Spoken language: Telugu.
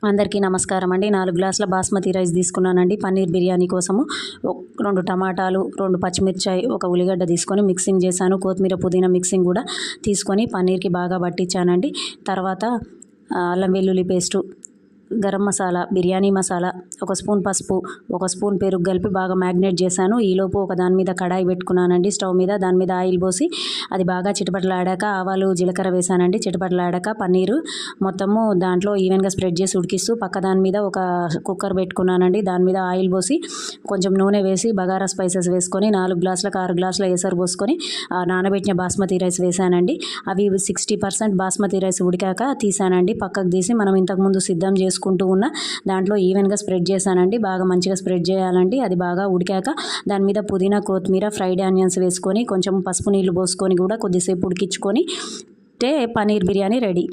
అందరికీ నమస్కారం అండి. 4 గ్లాసుల బాస్మతి రైస్ తీసుకున్నానండి పన్నీర్ బిర్యానీ కోసము. 2 టమాటాలు, 2 పచ్చిమిర్చాయి, ఒక ఉల్లిగడ్డ తీసుకొని మిక్సింగ్ చేశాను. కొత్తిమీర, పుదీనా మిక్సింగ్ కూడా తీసుకొని పన్నీర్కి బాగా పట్టించానండి. తర్వాత అల్లం వెల్లుల్లి పేస్టు, గరం మసాలా, బిర్యానీ మసాలా, 1 స్పూన్ పసుపు, 1 స్పూన్ పెరుగు కలిపి బాగా మ్యాగ్నేట్ చేశాను. ఈలోపు ఒక దాని మీద కడాయి పెట్టుకున్నానండి స్టవ్ మీద. దాని మీద ఆయిల్ పోసి అది బాగా చిటపటలాడాక ఆవాలు, జీలకర్ర వేసానండి. చిటపటలాడాక పన్నీరు మొత్తము దాంట్లో ఈవెన్గా స్ప్రెడ్ చేసి ఉడికిస్తూ పక్క దాని మీద ఒక కుక్కర్ పెట్టుకున్నానండి. దాని మీద ఆయిల్ పోసి కొంచెం నూనె వేసి బగారా స్పైసెస్ వేసుకొని 4 గ్లాసులకు 6 గ్లాసుల ఎసరు పోసుకొని నానబెట్టిన బాస్మతి రైస్ వేసానండి. అవి 60% బాస్మతి రైస్ ఉడికాక తీసానండి. పక్కకు తీసి మనం ఇంతకుముందు సిద్ధం చేసుకుంటూ ఉన్న దాంట్లో ఈవెన్గా స్ప్రెడ్ చేశానండి. బాగా మంచిగా స్ప్రెడ్ చేయాలండి. అది బాగా ఉడికాక దాని మీద పుదీనా, కొత్తిమీర, ఫ్రైడ్ ఆనియన్స్ వేసుకొని కొంచెం పసుపు నీళ్ళు పోసుకొని కూడా కొద్దిసేపు ఉడికించుకొని పన్నీర్ బిర్యానీ రెడీ.